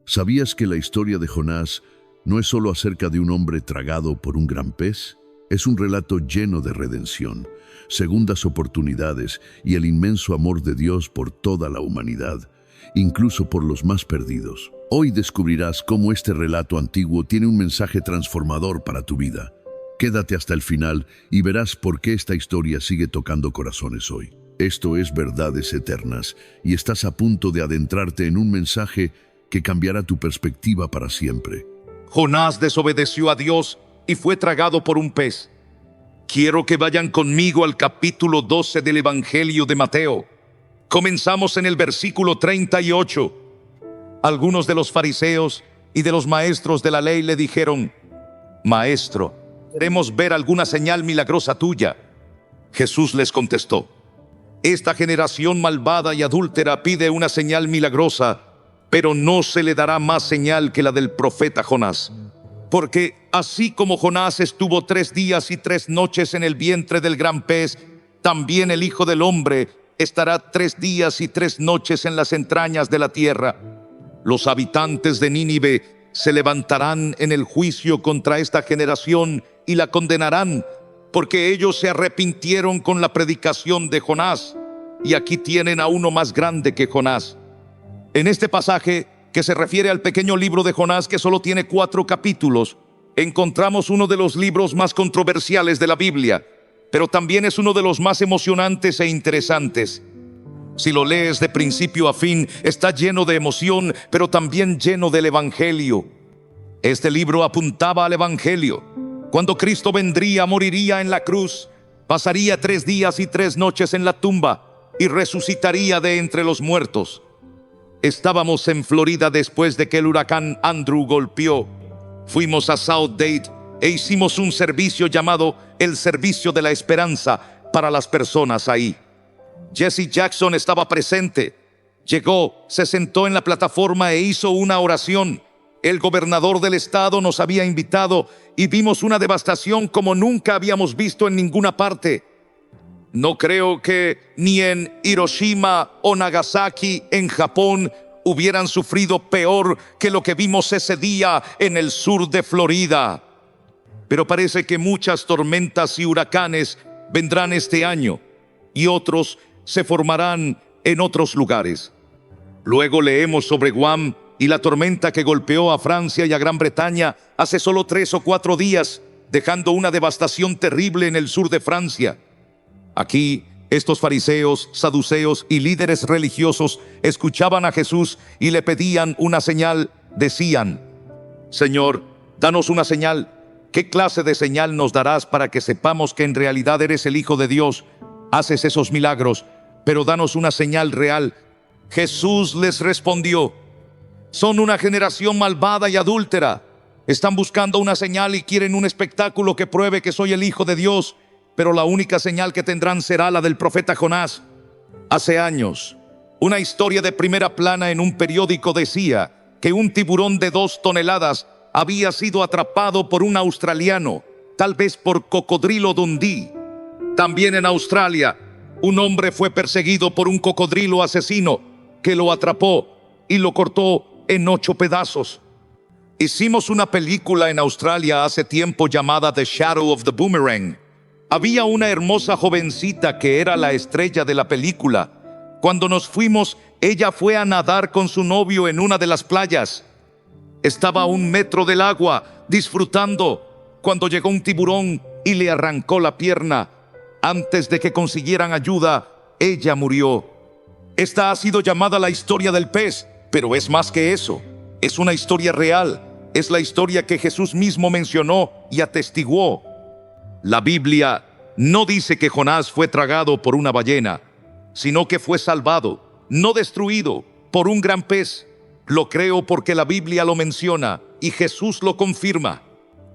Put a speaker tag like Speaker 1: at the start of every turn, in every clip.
Speaker 1: ¿Sabías que la historia de Jonás no es solo acerca de un hombre tragado por un gran pez? Es un relato lleno de redención, segundas oportunidades y el inmenso amor de Dios por toda la humanidad, incluso por los más perdidos. Hoy descubrirás cómo este relato antiguo tiene un mensaje transformador para tu vida. Quédate hasta el final y verás por qué esta historia sigue tocando corazones hoy. Esto es Verdades Eternas y estás a punto de adentrarte en un mensaje que cambiará tu perspectiva para siempre.
Speaker 2: Jonás desobedeció a Dios y fue tragado por un pez. Quiero que vayan conmigo al capítulo 12 del Evangelio de Mateo. Comenzamos en el versículo 38. Algunos de los fariseos y de los maestros de la ley le dijeron: Maestro, queremos ver alguna señal milagrosa tuya. Jesús les contestó: Esta generación malvada y adúltera pide una señal milagrosa, pero no se le dará más señal que la del profeta Jonás. Porque así como Jonás estuvo 3 días y 3 noches en el vientre del gran pez, también el Hijo del Hombre estará 3 días y 3 noches en las entrañas de la tierra. Los habitantes de Nínive se levantarán en el juicio contra esta generación y la condenarán, porque ellos se arrepintieron con la predicación de Jonás, y aquí tienen a uno más grande que Jonás. En este pasaje, que se refiere al pequeño libro de Jonás, que solo tiene 4 capítulos, encontramos uno de los libros más controversiales de la Biblia, pero también es uno de los más emocionantes e interesantes. Si lo lees de principio a fin, está lleno de emoción, pero también lleno del Evangelio. Este libro apuntaba al Evangelio. Cuando Cristo vendría, moriría en la cruz, pasaría 3 días y 3 noches en la tumba y resucitaría de entre los muertos. Estábamos en Florida después de que el huracán Andrew golpeó. Fuimos a South Dade e hicimos un servicio llamado el Servicio de la Esperanza para las personas ahí. Jesse Jackson estaba presente. Llegó, se sentó en la plataforma e hizo una oración. El gobernador del estado nos había invitado y vimos una devastación como nunca habíamos visto en ninguna parte. No creo que ni en Hiroshima o Nagasaki en Japón hubieran sufrido peor que lo que vimos ese día en el sur de Florida. Pero parece que muchas tormentas y huracanes vendrán este año y otros se formarán en otros lugares. Luego leemos sobre Guam y la tormenta que golpeó a Francia y a Gran Bretaña hace solo 3 o 4 días, dejando una devastación terrible en el sur de Francia. Aquí, estos fariseos, saduceos y líderes religiosos escuchaban a Jesús y le pedían una señal. Decían: Señor, danos una señal. ¿Qué clase de señal nos darás para que sepamos que en realidad eres el Hijo de Dios? Haces esos milagros, pero danos una señal real. Jesús les respondió: Son una generación malvada y adúltera. Están buscando una señal y quieren un espectáculo que pruebe que soy el Hijo de Dios. Pero la única señal que tendrán será la del profeta Jonás. Hace años, una historia de primera plana en un periódico decía que un tiburón de 2 toneladas había sido atrapado por un australiano, tal vez por Cocodrilo Dundee. También en Australia, un hombre fue perseguido por un cocodrilo asesino que lo atrapó y lo cortó en 8 pedazos. Hicimos una película en Australia hace tiempo llamada The Shadow of the Boomerang. Había una hermosa jovencita que era la estrella de la película. Cuando nos fuimos, ella fue a nadar con su novio en una de las playas. Estaba a 1 metro del agua, disfrutando, cuando llegó un tiburón y le arrancó la pierna. Antes de que consiguieran ayuda, ella murió. Esta ha sido llamada la historia del pez, pero es más que eso. Es una historia real. Es la historia que Jesús mismo mencionó y atestiguó. La Biblia no dice que Jonás fue tragado por una ballena, sino que fue salvado, no destruido, por un gran pez. Lo creo porque la Biblia lo menciona y Jesús lo confirma.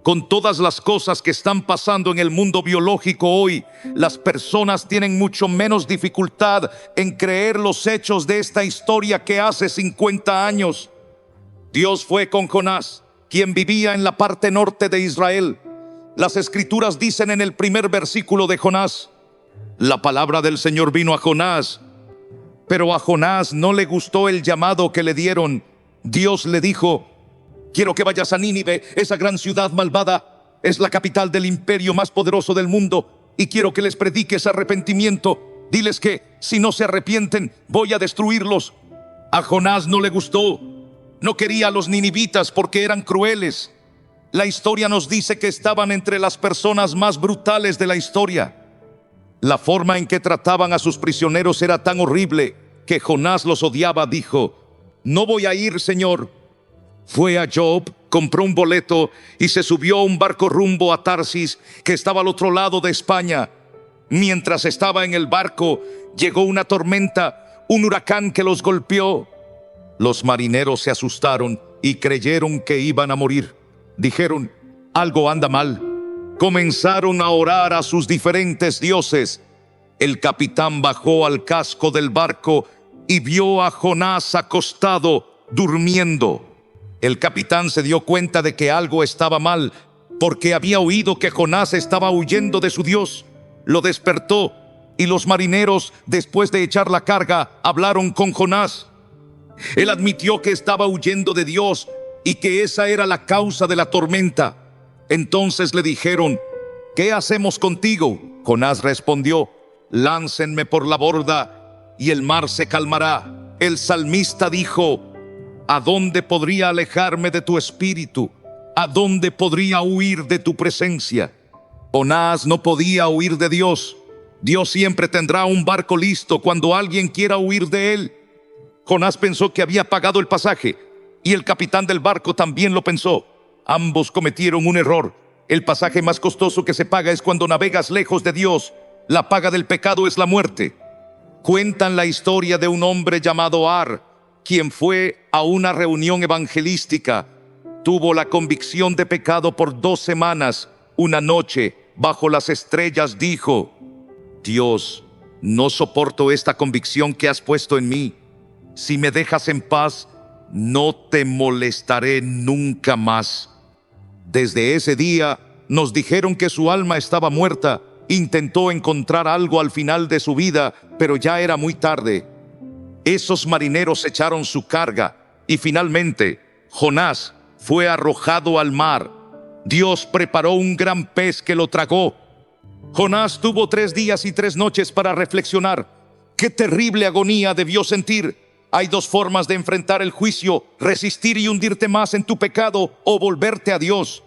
Speaker 2: Con todas las cosas que están pasando en el mundo biológico hoy, las personas tienen mucho menos dificultad en creer los hechos de esta historia que hace 50 años. Dios fue con Jonás, quien vivía en la parte norte de Israel. Las Escrituras dicen en el primer versículo de Jonás: la palabra del Señor vino a Jonás, pero a Jonás no le gustó el llamado que le dieron, Dios le dijo: quiero que vayas a Nínive, esa gran ciudad malvada. Es la capital del imperio más poderoso del mundo, y quiero que les prediques arrepentimiento. Diles que, si no se arrepienten, voy a destruirlos. A Jonás no le gustó. No quería a los ninivitas porque eran crueles. La historia nos dice que estaban entre las personas más brutales de la historia. La forma en que trataban a sus prisioneros era tan horrible que Jonás los odiaba. Dijo: no voy a ir, Señor. Fue a Job, compró un boleto y se subió a un barco rumbo a Tarsis, que estaba al otro lado de España. Mientras estaba en el barco, llegó una tormenta, un huracán que los golpeó. Los marineros se asustaron y creyeron que iban a morir. Dijeron: algo anda mal. Comenzaron a orar a sus diferentes dioses. El capitán bajó al casco del barco y vio a Jonás acostado, durmiendo. El capitán se dio cuenta de que algo estaba mal, porque había oído que Jonás estaba huyendo de su Dios. Lo despertó, y los marineros, después de echar la carga, hablaron con Jonás. Él admitió que estaba huyendo de Dios y que esa era la causa de la tormenta. Entonces le dijeron: ¿qué hacemos contigo? Jonás respondió: láncenme por la borda y el mar se calmará. El salmista dijo: ¿a dónde podría alejarme de tu espíritu? ¿A dónde podría huir de tu presencia? Jonás no podía huir de Dios. Dios siempre tendrá un barco listo cuando alguien quiera huir de él. Jonás pensó que había pagado el pasaje, y el capitán del barco también lo pensó. Ambos cometieron un error. El pasaje más costoso que se paga es cuando navegas lejos de Dios. La paga del pecado es la muerte. Cuentan la historia de un hombre llamado Ar, quien fue a una reunión evangelística. Tuvo la convicción de pecado por 2 semanas. Una noche, bajo las estrellas, dijo: Dios, no soporto esta convicción que has puesto en mí. Si me dejas en paz, no te molestaré nunca más. Desde ese día nos dijeron que su alma estaba muerta. Intentó encontrar algo al final de su vida, pero ya era muy tarde. Esos marineros echaron su carga y finalmente Jonás fue arrojado al mar. Dios preparó un gran pez que lo tragó. Jonás tuvo 3 días y 3 noches para reflexionar. ¡Qué terrible agonía debió sentir! Hay 2 formas de enfrentar el juicio: resistir y hundirte más en tu pecado, o volverte a Dios.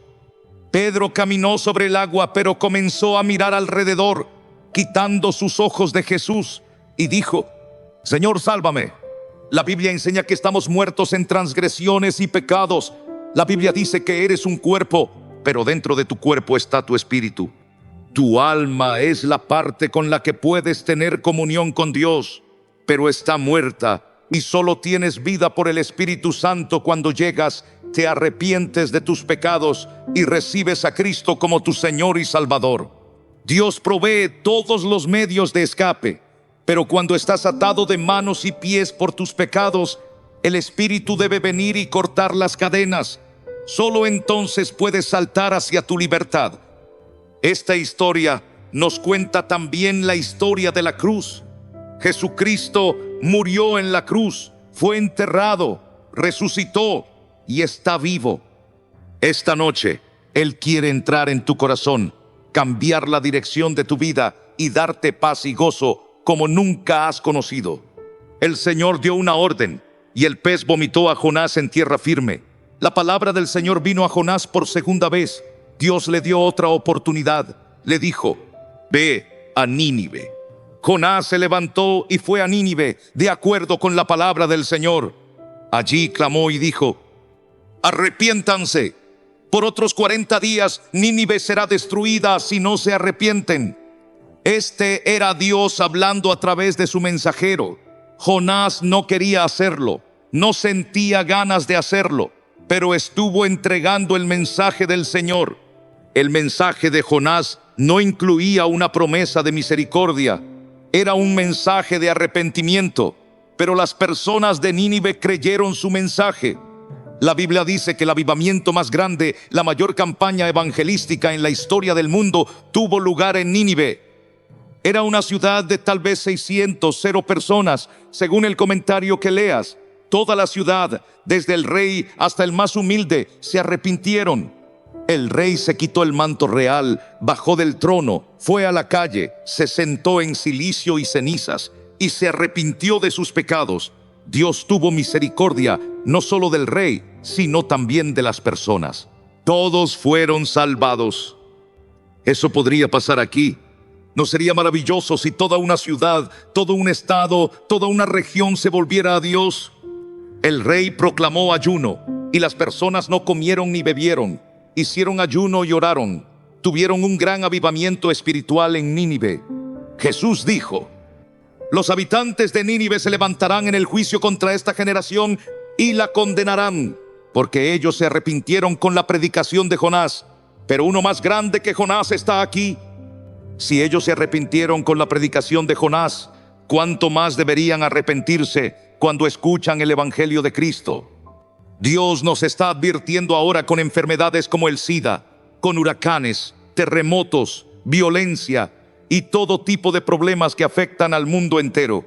Speaker 2: Pedro caminó sobre el agua, pero comenzó a mirar alrededor, quitando sus ojos de Jesús, y dijo: Señor, sálvame. La Biblia enseña que estamos muertos en transgresiones y pecados. La Biblia dice que eres un cuerpo, pero dentro de tu cuerpo está tu espíritu. Tu alma es la parte con la que puedes tener comunión con Dios, pero está muerta, y solo tienes vida por el Espíritu Santo cuando llegas, te arrepientes de tus pecados y recibes a Cristo como tu Señor y Salvador. Dios provee todos los medios de escape, pero cuando estás atado de manos y pies por tus pecados, el Espíritu debe venir y cortar las cadenas. Solo entonces puedes saltar hacia tu libertad. Esta historia nos cuenta también la historia de la cruz. Jesucristo murió en la cruz, fue enterrado, resucitó y está vivo. Esta noche, Él quiere entrar en tu corazón, cambiar la dirección de tu vida y darte paz y gozo como nunca has conocido. El Señor dio una orden y el pez vomitó a Jonás en tierra firme. La palabra del Señor vino a Jonás por 2ª vez. Dios le dio otra oportunidad. Le dijo: ve a Nínive. Jonás se levantó y fue a Nínive, de acuerdo con la palabra del Señor. Allí clamó y dijo: arrepiéntanse. Por otros 40 días Nínive será destruida si no se arrepienten. Este era Dios hablando a través de su mensajero. Jonás no quería hacerlo, no sentía ganas de hacerlo, pero estuvo entregando el mensaje del Señor. El mensaje de Jonás no incluía una promesa de misericordia. Era un mensaje de arrepentimiento, pero las personas de Nínive creyeron su mensaje. La Biblia dice que el avivamiento más grande, la mayor campaña evangelística en la historia del mundo, tuvo lugar en Nínive. Era una ciudad de tal vez 0 personas, según el comentario que leas. Toda la ciudad, desde el rey hasta el más humilde, se arrepintieron. El rey se quitó el manto real, bajó del trono, fue a la calle, se sentó en cilicio y cenizas y se arrepintió de sus pecados. Dios tuvo misericordia no solo del rey, sino también de las personas. Todos fueron salvados. Eso podría pasar aquí. ¿No sería maravilloso si toda una ciudad, todo un estado, toda una región se volviera a Dios? El rey proclamó ayuno y las personas no comieron ni bebieron. Hicieron ayuno y oraron. Tuvieron un gran avivamiento espiritual en Nínive. Jesús dijo: los habitantes de Nínive se levantarán en el juicio contra esta generación y la condenarán, porque ellos se arrepintieron con la predicación de Jonás. Pero uno más grande que Jonás está aquí. Si ellos se arrepintieron con la predicación de Jonás, ¿cuánto más deberían arrepentirse cuando escuchan el evangelio de Cristo? Dios nos está advirtiendo ahora con enfermedades como el SIDA, con huracanes, terremotos, violencia y todo tipo de problemas que afectan al mundo entero.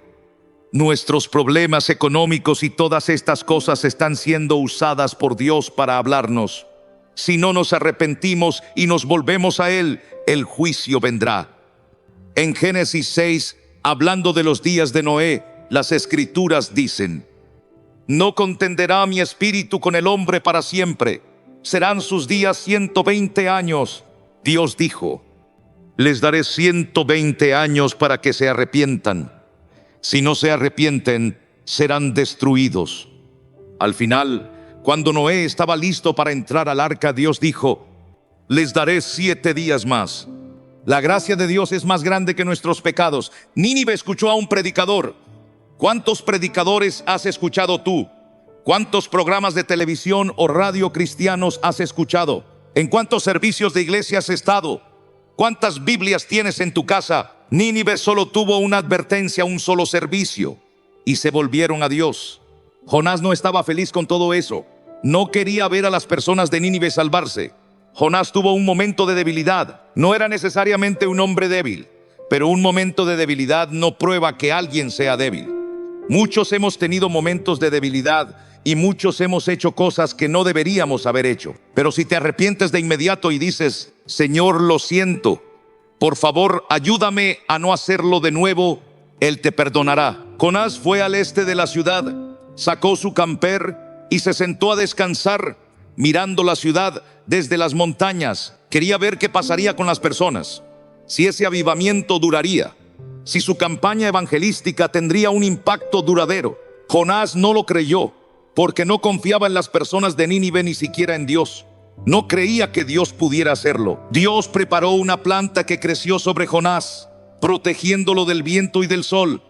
Speaker 2: Nuestros problemas económicos y todas estas cosas están siendo usadas por Dios para hablarnos. Si no nos arrepentimos y nos volvemos a Él, el juicio vendrá. En Génesis 6, hablando de los días de Noé, las Escrituras dicen: no contenderá mi espíritu con el hombre para siempre. Serán sus días 120 años. Dios dijo: les daré 120 años para que se arrepientan. Si no se arrepienten, serán destruidos. Al final, cuando Noé estaba listo para entrar al arca, Dios dijo: les daré 7 días más. La gracia de Dios es más grande que nuestros pecados. Nínive escuchó a un predicador. ¿Cuántos predicadores has escuchado tú? ¿Cuántos programas de televisión o radio cristianos has escuchado? ¿En cuántos servicios de iglesia has estado? ¿Cuántas Biblias tienes en tu casa? Nínive solo tuvo una advertencia, un solo servicio, y se volvieron a Dios. Jonás no estaba feliz con todo eso. No quería ver a las personas de Nínive salvarse. Jonás tuvo un momento de debilidad. No era necesariamente un hombre débil, pero un momento de debilidad no prueba que alguien sea débil. Muchos hemos tenido momentos de debilidad y muchos hemos hecho cosas que no deberíamos haber hecho. Pero si te arrepientes de inmediato y dices: Señor, lo siento, por favor, ayúdame a no hacerlo de nuevo, Él te perdonará. Jonás fue al este de la ciudad, sacó su camper y se sentó a descansar, mirando la ciudad desde las montañas. Quería ver qué pasaría con las personas, si ese avivamiento duraría, si su campaña evangelística tendría un impacto duradero. Jonás no lo creyó, porque no confiaba en las personas de Nínive, ni siquiera en Dios. No creía que Dios pudiera hacerlo. Dios preparó una planta que creció sobre Jonás, protegiéndolo del viento y del sol.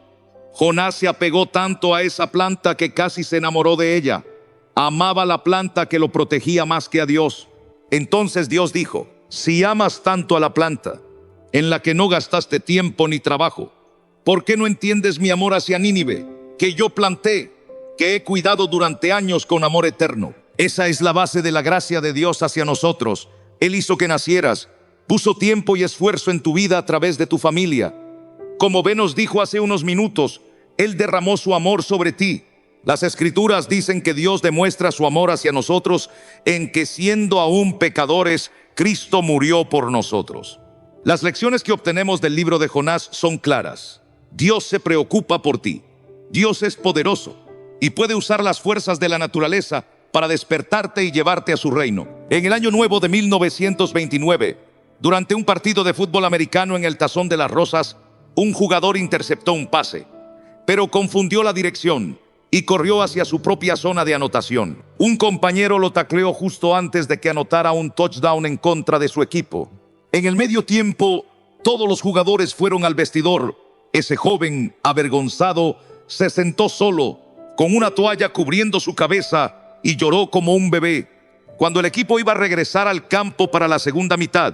Speaker 2: Jonás se apegó tanto a esa planta que casi se enamoró de ella. Amaba la planta que lo protegía más que a Dios. Entonces Dios dijo: si amas tanto a la planta, en la que no gastaste tiempo ni trabajo, ¿por qué no entiendes mi amor hacia Nínive, que yo planté, que he cuidado durante años con amor eterno? Esa es la base de la gracia de Dios hacia nosotros. Él hizo que nacieras, puso tiempo y esfuerzo en tu vida a través de tu familia. Como Ben nos dijo hace unos minutos, Él derramó su amor sobre ti. Las Escrituras dicen que Dios demuestra su amor hacia nosotros en que, siendo aún pecadores, Cristo murió por nosotros. Las lecciones que obtenemos del libro de Jonás son claras. Dios se preocupa por ti. Dios es poderoso y puede usar las fuerzas de la naturaleza para despertarte y llevarte a su reino. En el año nuevo de 1929, durante un partido de fútbol americano en el Tazón de las Rosas, un jugador interceptó un pase, pero confundió la dirección y corrió hacia su propia zona de anotación. Un compañero lo tacleó justo antes de que anotara un touchdown en contra de su equipo. En el medio tiempo, todos los jugadores fueron al vestidor. Ese joven, avergonzado, se sentó solo, con una toalla cubriendo su cabeza, y lloró como un bebé. Cuando el equipo iba a regresar al campo para la segunda mitad,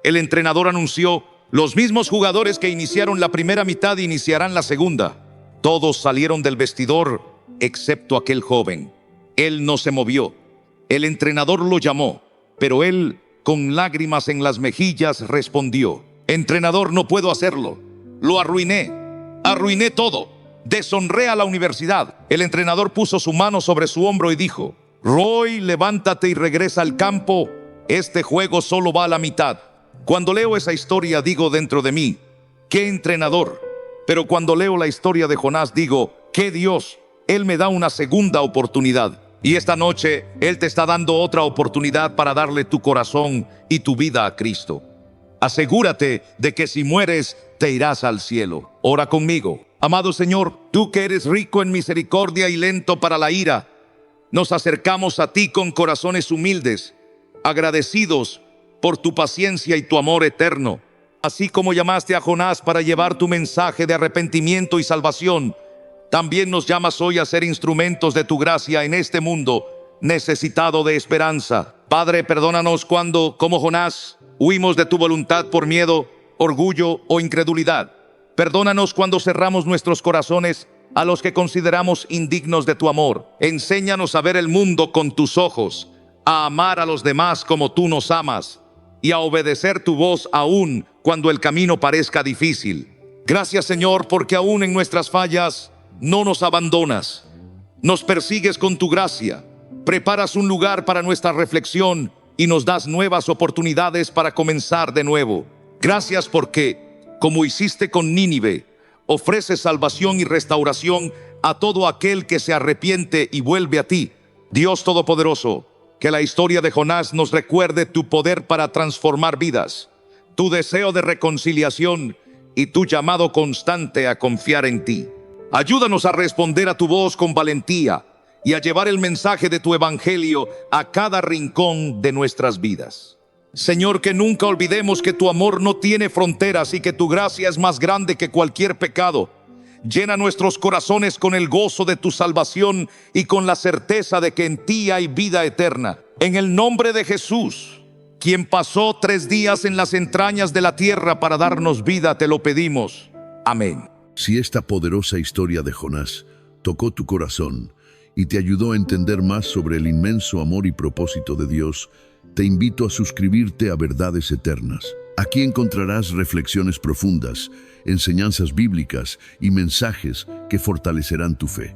Speaker 2: el entrenador anunció: los mismos jugadores que iniciaron la primera mitad iniciarán la segunda. Todos salieron del vestidor, excepto aquel joven. Él no se movió. El entrenador lo llamó, pero él, con lágrimas en las mejillas, respondió: entrenador, no puedo hacerlo. Lo arruiné todo. Deshonré a la universidad. El entrenador puso su mano sobre su hombro y dijo: Roy, levántate y regresa al campo. Este juego solo va a la mitad. Cuando leo esa historia digo dentro de mí: ¡qué entrenador! Pero cuando leo la historia de Jonás digo: ¡qué Dios! Él me da una segunda oportunidad. Y esta noche Él te está dando otra oportunidad para darle tu corazón y tu vida a Cristo. Asegúrate de que si mueres te irás al cielo. Ora conmigo. Amado Señor, tú que eres rico en misericordia y lento para la ira, nos acercamos a ti con corazones humildes, agradecidos por tu paciencia y tu amor eterno. Así como llamaste a Jonás para llevar tu mensaje de arrepentimiento y salvación, también nos llamas hoy a ser instrumentos de tu gracia en este mundo necesitado de esperanza. Padre, perdónanos cuando, como Jonás, huimos de tu voluntad por miedo, orgullo o incredulidad. Perdónanos cuando cerramos nuestros corazones a los que consideramos indignos de tu amor. Enséñanos a ver el mundo con tus ojos, a amar a los demás como tú nos amas y a obedecer tu voz aún cuando el camino parezca difícil. Gracias, Señor, porque aún en nuestras fallas no nos abandonas. Nos persigues con tu gracia, preparas un lugar para nuestra reflexión y nos das nuevas oportunidades para comenzar de nuevo. Gracias porque, como hiciste con Nínive, ofreces salvación y restauración a todo aquel que se arrepiente y vuelve a ti. Dios Todopoderoso, que la historia de Jonás nos recuerde tu poder para transformar vidas, tu deseo de reconciliación y tu llamado constante a confiar en ti. Ayúdanos a responder a tu voz con valentía y a llevar el mensaje de tu evangelio a cada rincón de nuestras vidas. Señor, que nunca olvidemos que tu amor no tiene fronteras y que tu gracia es más grande que cualquier pecado. Llena nuestros corazones con el gozo de tu salvación y con la certeza de que en ti hay vida eterna. En el nombre de Jesús, quien pasó 3 días en las entrañas de la tierra para darnos vida, te lo pedimos. Amén.
Speaker 1: Si esta poderosa historia de Jonás tocó tu corazón y te ayudó a entender más sobre el inmenso amor y propósito de Dios, te invito a suscribirte a Verdades Eternas. Aquí encontrarás reflexiones profundas, enseñanzas bíblicas y mensajes que fortalecerán tu fe.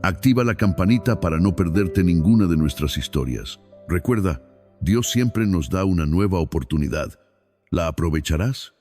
Speaker 1: Activa la campanita para no perderte ninguna de nuestras historias. Recuerda, Dios siempre nos da una nueva oportunidad. ¿La aprovecharás?